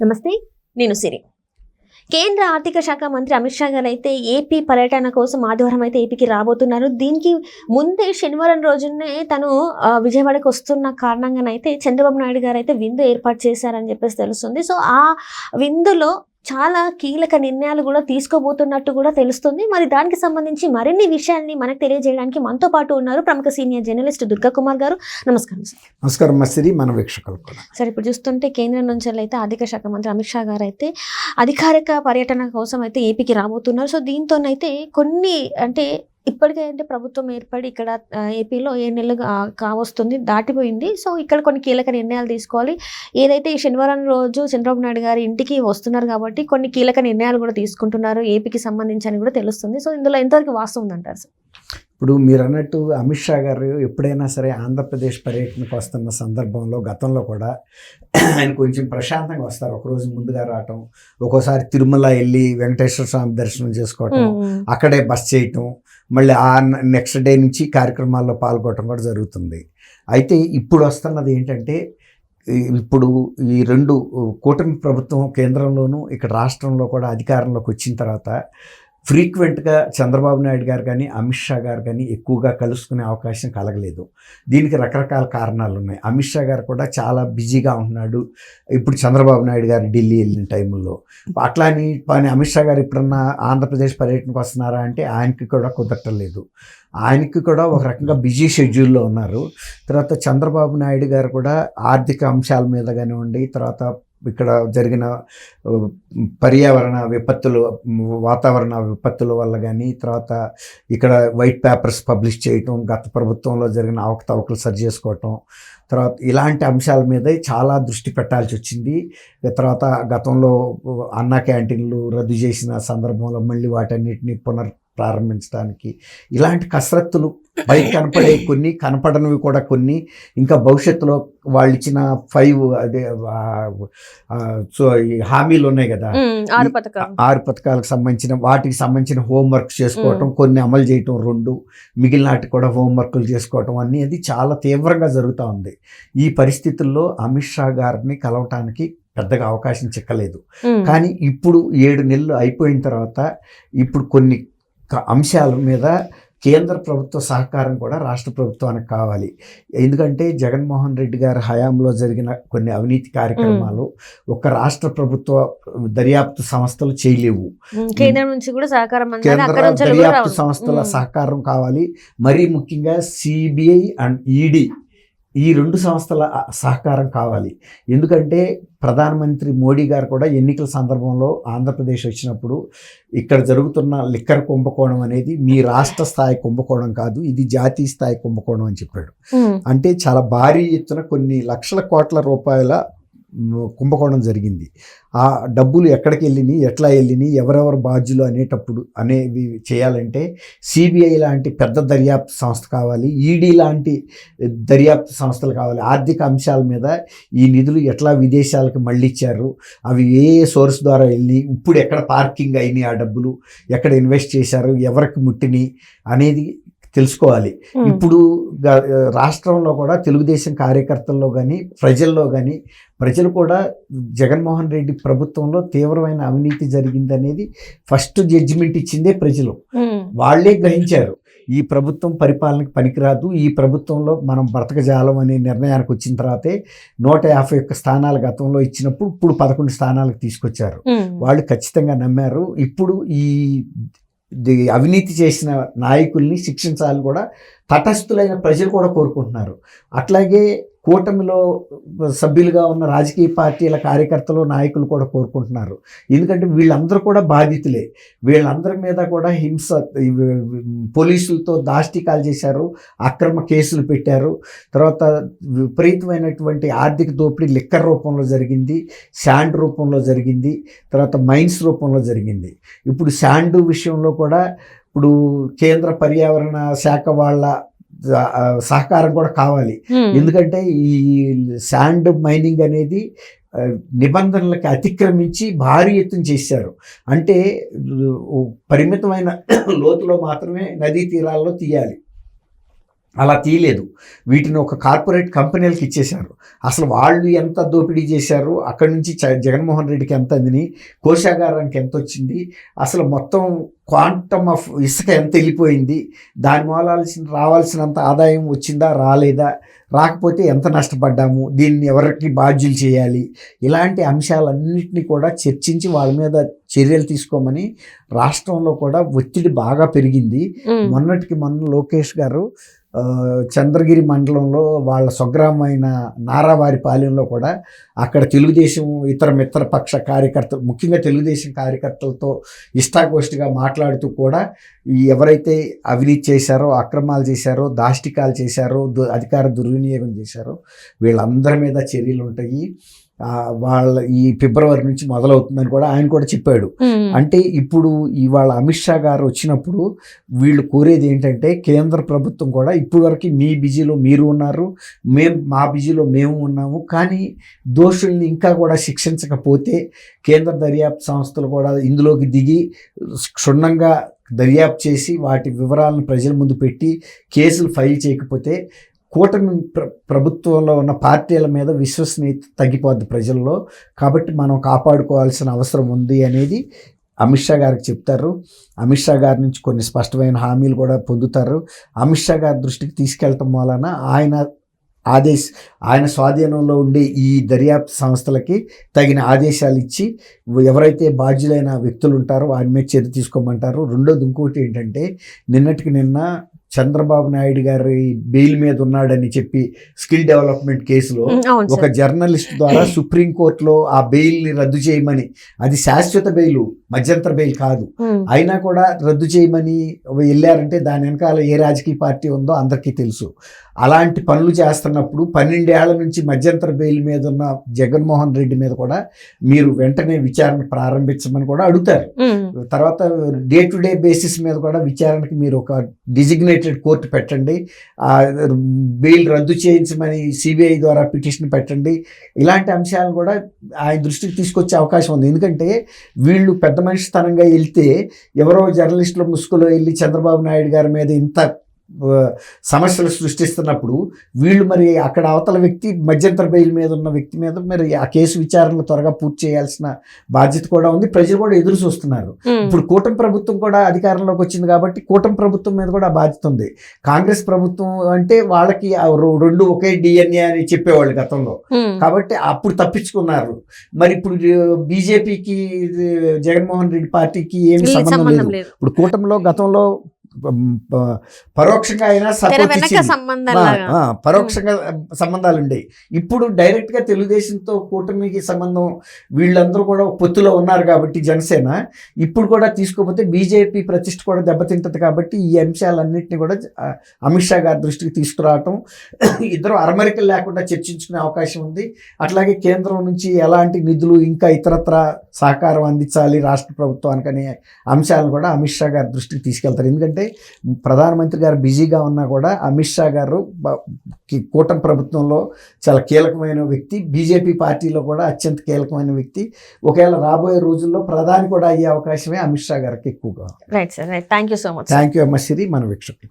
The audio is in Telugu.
నమస్తే, నేను సిరి. కేంద్ర ఆర్థిక శాఖ మంత్రి అమిత్ షా గారు అయితే ఏపీ పర్యటన కోసం ఆదివారం అయితే ఏపీకి రాబోతున్నారు. దీనికి ముందే శనివారం రోజునే తను విజయవాడకు వస్తున్న కారణంగానైతే చంద్రబాబు నాయుడు గారు అయితే విందు ఏర్పాటు చేశారని చెప్పేసి తెలుస్తుంది. సో ఆ విందులో చాలా కీలక నిర్ణయాలు కూడా తీసుకోబోతున్నట్టు కూడా తెలుస్తుంది. మరి దానికి సంబంధించి మరిన్ని విషయాల్ని మనకు తెలియజేయడానికి మనతో పాటు ఉన్నారు ప్రముఖ సీనియర్ జర్నలిస్ట్ దుర్గా కుమార్ గారు. నమస్కారం సార్. నమస్కారం మసిరి, మన వీక్షకులు కూడా. సార్, ఇప్పుడు చూస్తుంటే కేంద్రం నుంచి అయితే ఆర్థిక శాఖ మంత్రి అమిత్ షా గారు అయితే అధికారిక పర్యటన కోసం అయితే ఏపీకి రాబోతున్నారు. సో దీంతోనైతే కొన్ని అంటే ఇప్పటికే అంటే ప్రభుత్వం ఏర్పడి ఇక్కడ ఏపీలో 7 నెలలు కావస్తుంది, దాటిపోయింది. సో ఇక్కడ కొన్ని కీలక నిర్ణయాలు తీసుకోవాలి. ఏదైతే ఈ శనివారం రోజు చంద్రబాబు నాయుడు గారి ఇంటికి వస్తున్నారు కాబట్టి కొన్ని కీలక నిర్ణయాలు కూడా తీసుకుంటున్నారు ఏపీకి సంబంధించి అని కూడా తెలుస్తుంది. సో ఇందులో ఎంతవరకు వాస్తవం ఉందంటారు సార్? ఇప్పుడు మీరు అన్నట్టు అమిత్ షా గారు ఎప్పుడైనా సరే ఆంధ్రప్రదేశ్ పర్యటనకు వస్తున్న సందర్భంలో గతంలో కూడా ఆయన కొంచెం ప్రశాంతంగా వస్తారు. ఒకరోజు ముందుగా రావటం, ఒక్కోసారి తిరుమల వెళ్ళి వెంకటేశ్వర స్వామి దర్శనం చేసుకోవటం, అక్కడే బస్ చేయటం, మళ్ళీ ఆ నెక్స్ట్ డే నుంచి కార్యక్రమాల్లో పాల్గొనడం కూడా జరుగుతుంది. అయితే ఇప్పుడు వస్తున్నది ఏంటంటే, ఇప్పుడు ఈ రెండు కూటమి ప్రభుత్వం కేంద్రంలోనూ ఇక్కడ రాష్ట్రంలో కూడా అధికారంలోకి వచ్చిన తర్వాత ఫ్రీక్వెంట్గా చంద్రబాబు నాయుడు గారు కానీ అమిత్ షా గారు కానీ ఎక్కువగా కలుసుకునే అవకాశం కలగలేదు. దీనికి రకరకాల కారణాలు ఉన్నాయి. అమిత్ షా గారు కూడా చాలా బిజీగా ఉంటున్నాడు ఇప్పుడు చంద్రబాబు నాయుడు గారు ఢిల్లీ వెళ్ళిన టైంలో. అట్లాని అమిత్ షా గారు ఎప్పుడన్నా ఆంధ్రప్రదేశ్ పర్యటనకు వస్తున్నారా అంటే ఆయనకి కూడా కుదరటం లేదు. ఆయనకి కూడా ఒక రకంగా బిజీ షెడ్యూల్లో ఉన్నారు. తర్వాత చంద్రబాబు నాయుడు గారు కూడా ఆర్థిక అంశాల మీద కానివ్వండి, తర్వాత ఇక్కడ జరిగిన పర్యావరణ విపత్తులు, వాతావరణ విపత్తుల వల్ల కానీ, తర్వాత ఇక్కడ వైట్ పేపర్స్ పబ్లిష్ చేయటం, గత ప్రభుత్వంలో జరిగిన అవకతవకలు సరి చేసుకోవటం, తర్వాత ఇలాంటి అంశాల మీద చాలా దృష్టి పెట్టాల్సి వచ్చింది. తర్వాత గతంలో అన్నా క్యాంటీన్లు రద్దు చేసిన సందర్భంలో మళ్ళీ వాటన్నిటిని ప్రారంభించడానికి ఇలాంటి కసరత్తులు బయట కనపడే కొన్ని, కనపడనివి కూడా కొన్ని, ఇంకా భవిష్యత్తులో వాళ్ళు ఇచ్చిన 5 సో ఈ హామీలు ఉన్నాయి కదా, 6 పథకాలకు సంబంధించిన వాటికి సంబంధించిన హోంవర్క్ చేసుకోవటం, కొన్ని అమలు చేయటం 2, మిగిలిన వాటికి కూడా హోంవర్క్లు చేసుకోవటం అనేది చాలా తీవ్రంగా జరుగుతూ ఉంది. ఈ పరిస్థితుల్లో అమిత్ షా గారిని కలవటానికి పెద్దగా అవకాశం చిక్కలేదు. కానీ ఇప్పుడు 7 నెలలు అయిపోయిన తర్వాత ఇప్పుడు కొన్ని అంశాల మీద కేంద్ర ప్రభుత్వ సహకారం కూడా రాష్ట్ర ప్రభుత్వానికి కావాలి. ఎందుకంటే జగన్మోహన్ రెడ్డి గారి హయాంలో జరిగిన కొన్ని అవినీతి కార్యక్రమాలు ఒక రాష్ట్ర ప్రభుత్వ దర్యాప్తు సంస్థలు చేయలేవు. కేంద్రం నుంచి కూడా సహకారం, కేంద్ర దర్యాప్తు సంస్థల సహకారం కావాలి. మరీ ముఖ్యంగా సిబిఐ అండ్ ఈడీ ఈ 2 సంస్థల సహకారం కావాలి. ఎందుకంటే ప్రధానమంత్రి మోడీ గారు కూడా ఎన్నికల సందర్భంలో ఆంధ్రప్రదేశ్ వచ్చినప్పుడు ఇక్కడ జరుగుతున్న లిక్కర్ కుంభకోణం అనేది మీ రాష్ట్ర స్థాయి కుంభకోణం కాదు, ఇది జాతీయ స్థాయి కుంభకోణం అని చెప్పాడు. అంటే చాలా భారీ ఎత్తున కొన్ని లక్షల కోట్ల రూపాయల కుంభకోణం జరిగింది. ఆ డబ్బులు ఎక్కడికి వెళ్ళినాయి, ఎట్లా వెళ్ళినాయి, ఎవరెవరు బాధ్యులు అనేవి చేయాలంటే సిబిఐ లాంటి పెద్ద దర్యాప్తు సంస్థ కావాలి, ఈడీ లాంటి దర్యాప్తు సంస్థలు కావాలి. ఆర్థిక అంశాల మీద ఈ నిధులు ఎట్లా విదేశాలకు మళ్ళిచ్చారు, అవి ఏ సోర్స్ ద్వారా వెళ్ళి, ఇప్పుడు ఎక్కడ పార్కింగ్ అయినాయి, ఆ డబ్బులు ఎక్కడ ఇన్వెస్ట్ చేశారు, ఎవరికి ముట్టినాయి అనేది తెలుసుకోవాలి. ఇప్పుడు రాష్ట్రంలో కూడా తెలుగుదేశం కార్యకర్తల్లో కానీ ప్రజలు కూడా జగన్మోహన్ రెడ్డి ప్రభుత్వంలో తీవ్రమైన అవినీతి జరిగిందనేది ఫస్ట్ జడ్జిమెంట్ ఇచ్చిందే ప్రజలు. వాళ్లే గ్రహించారు ఈ ప్రభుత్వం పరిపాలనకు పనికిరాదు, ఈ ప్రభుత్వంలో మనం బ్రతకజాలం అనే నిర్ణయానికి వచ్చిన తర్వాతే 151 స్థానాలు గతంలో ఇచ్చినప్పుడు ఇప్పుడు 11 స్థానాలకు తీసుకొచ్చారు. వాళ్ళు ఖచ్చితంగా నమ్మారు. ఇప్పుడు ఈ అవినీతి చేసిన నాయకుల్ని శిక్షించాలని కూడా తటస్థులైన ప్రజలు కూడా కోరుకుంటున్నారు. అట్లాగే కూటమిలో సభ్యులుగా ఉన్న రాజకీయ పార్టీల కార్యకర్తలు, నాయకులు కూడా కోరుకుంటున్నారు. ఎందుకంటే వీళ్ళందరూ కూడా బాధితులే. వీళ్ళందరి మీద కూడా హింస, పోలీసులతో దాష్టికాలు చేశారు, అక్రమ కేసులు పెట్టారు. తర్వాత విపరీతమైనటువంటి ఆర్థిక దోపిడీ లిక్కర్ రూపంలో జరిగింది, శాండ్ రూపంలో జరిగింది, తర్వాత మైన్స్ రూపంలో జరిగింది. ఇప్పుడు శాండ్ విషయంలో కూడా ఇప్పుడు కేంద్ర పర్యావరణ శాఖ వాళ్ళ సహకారం కూడా కావాలి. ఎందుకంటే ఈ శాండ్ మైనింగ్ అనేది నిబంధనలకి అతిక్రమించి భారీ ఎత్తున చేశారు. అంటే పరిమితమైన లోతులో మాత్రమే నదీ తీరాల్లో తీయాలి. అలా తీయలేదు. వీటిని ఒక కార్పొరేట్ కంపెనీలకు ఇచ్చేశారు. అసలు వాళ్ళు ఎంత దోపిడీ చేశారు, అక్కడి నుంచి జగన్మోహన్ రెడ్డికి ఎంత అందిని, కోశాగారానికి ఎంత వచ్చింది, అసలు మొత్తం క్వాంటమ్ ఆఫ్ ఇసుక ఎంత వెళ్ళిపోయింది, దాని మూలాల్సిన రావాల్సినంత ఆదాయం వచ్చిందా రాలేదా, రాకపోతే ఎంత నష్టపడ్డాము, దీన్ని ఎవరికి బాధ్యులు చేయాలి, ఇలాంటి అంశాలన్నింటినీ కూడా చర్చించి వాళ్ళ మీద చర్యలు తీసుకోమని రాష్ట్రంలో కూడా ఒత్తిడి బాగా పెరిగింది. మొన్నటికి మొన్న లోకేష్ గారు చంద్రగిరి మండలంలో వాళ్ళ స్వగ్రామైన నారావారిపాలెంలో కూడా అక్కడ తెలుగుదేశం ఇతర మిత్రపక్ష కార్యకర్తలు, ముఖ్యంగా తెలుగుదేశం కార్యకర్తలతో ఇష్టాగోష్ఠిగా మాట్లాడుతూ కూడా ఎవరైతే అవినీతి చేశారో, అక్రమాలు చేశారో, దాష్టికాలు చేశారో, అధికార దుర్వినియోగం చేశారో వీళ్ళందరి మీద చర్యలు ఉంటాయి, వాళ్ళ ఈ ఫిబ్రవరి నుంచి మొదలవుతుందని కూడా ఆయన కూడా చెప్పాడు. అంటే ఇప్పుడు ఇవాళ అమిత్ షా గారు వచ్చినప్పుడు వీళ్ళు కోరేది ఏంటంటే కేంద్ర ప్రభుత్వం కూడా ఇప్పుడు వరకు మీ బిజీలో మీరు ఉన్నారు, మా బిజీలో మేము ఉన్నాము, కానీ దోషుల్ని ఇంకా కూడా శిక్షించకపోతే కేంద్ర దర్యాప్తు సంస్థలు కూడా ఇందులోకి దిగి క్షుణ్ణంగా దర్యాప్తు చేసి వాటి వివరాలను ప్రజల ముందు పెట్టి కేసులు ఫైల్ చేయకపోతే కూటమి ప్రభుత్వంలో ఉన్న పార్టీల మీద విశ్వసనీయత తగ్గిపోద్ది ప్రజల్లో. కాబట్టి మనం కాపాడుకోవాల్సిన అవసరం ఉంది అనేది అమిత్ షా గారికి చెప్తారు. అమిత్ షా గారి నుంచి కొన్ని స్పష్టమైన హామీలు కూడా పొందుతారు. అమిత్ షా గారి దృష్టికి తీసుకెళ్ళటం వలన ఆయన స్వాధీనంలో ఉండే ఈ దర్యాప్తు సంస్థలకి తగిన ఆదేశాలు ఇచ్చి ఎవరైతే బాధ్యులైన వ్యక్తులు ఉంటారో వారి మీద చర్య తీసుకోమంటారు. రెండోది ఇంకోటి ఏంటంటే నిన్నటికి నిన్న చంద్రబాబు నాయుడు గారి బెయిల్ మీద ఉన్నాడని చెప్పి స్కిల్ డెవలప్మెంట్ కేసులో ఒక జర్నలిస్ట్ ద్వారా సుప్రీంకోర్టులో ఆ బెయిల్ని రద్దు చేయమని, అది శాశ్వత బెయిల్, మధ్యంతర బెయిల్ కాదు, అయినా కూడా రద్దు చేయమని వెళ్ళారంటే దాని వెనకాల ఏ రాజకీయ పార్టీ ఉందో అందరికీ తెలుసు. అలాంటి పనులు చేస్తున్నప్పుడు 12 ఏళ్ల నుంచి మధ్యంతర బెయిల్ మీద ఉన్న జగన్మోహన్ రెడ్డి మీద కూడా మీరు వెంటనే విచారణ ప్రారంభించమని కూడా అడుగుతారు. తర్వాత డే టు డే బేసిస్ మీద కూడా విచారణకి మీరు ఒక డిజిగ్నేటెడ్ కోర్టు పెట్టండి, బెయిల్ రద్దు చేయించమని సిబిఐ ద్వారా పిటిషన్ పెట్టండి. ఇలాంటి అంశాలను కూడా ఆయన దృష్టికి తీసుకొచ్చే అవకాశం ఉంది. ఎందుకంటే వీళ్ళు పెద్ద మనిషితనంగా వెళ్తే ఎవరో జర్నలిస్టుల ముసుగులో వెళ్ళి చంద్రబాబు నాయుడు గారి మీద ఇంత సమస్యలు సృష్టిస్తున్నప్పుడు వీళ్ళు మరి అక్కడ అవతల వ్యక్తి మధ్యంతర బెయిల్ మీద ఉన్న వ్యక్తి మీద మరి ఆ కేసు విచారణలు త్వరగా పూర్తి చేయాల్సిన బాధ్యత కూడా ఉంది. ప్రజలు కూడా ఎదురు చూస్తున్నారు. ఇప్పుడు కూటమి ప్రభుత్వం కూడా అధికారంలోకి వచ్చింది కాబట్టి కూటమి ప్రభుత్వం మీద కూడా ఆ బాధ్యత ఉంది. కాంగ్రెస్ ప్రభుత్వం అంటే వాళ్ళకి రెండు ఒకే డిఎన్ఏ అని చెప్పేవాళ్ళు గతంలో, కాబట్టి అప్పుడు తప్పించుకున్నారు. మరి ఇప్పుడు బీజేపీకి జగన్మోహన్ రెడ్డి పార్టీకి ఏమి సంబంధం లేదు. ఇప్పుడు కూటమిలో గతంలో పరోక్షంగా అయినా సపోర్ట్ ఇచ్చింది, పరోక్షంగా సంబంధాలు ఉండేవి. ఇప్పుడు డైరెక్ట్ గా తెలుగుదేశంతో కూటమికి సంబంధం, వీళ్ళందరూ కూడా పొత్తులో ఉన్నారు కాబట్టి జనసేన ఇప్పుడు కూడా తీసుకోకపోతే బీజేపీ ప్రతిష్ట కూడా దెబ్బతింటది. కాబట్టి ఈ అంశాలన్నింటినీ కూడా అమిత్ షా గారి దృష్టికి తీసుకురావటం, ఇద్దరు అరమరికలు లేకుండా చర్చించుకునే అవకాశం ఉంది. అట్లాగే కేంద్రం నుంచి ఎలాంటి నిధులు ఇంకా ఇతరత్ర సహకారం అందించాలి రాష్ట్ర ప్రభుత్వానికి అనే అంశాలను కూడా అమిత్ షా గారి దృష్టికి తీసుకెళ్తారు. ఎందుకంటే ప్రధానమంత్రి గారు బిజీగా ఉన్నా కూడా అమిత్ షా గారు కూటమి ప్రభుత్వంలో చాలా కీలకమైన వ్యక్తి, బీజేపీ పార్టీలో కూడా అత్యంత కీలకమైన వ్యక్తి. ఒకవేళ రాబోయే రోజుల్లో ప్రధాని కూడా అయ్యే అవకాశమే అమిత్ షా గారికి ఎక్కువగా. Right sir, right. Thank you so much. Thank you అమ్మ సిరి, మన వీక్షకులు.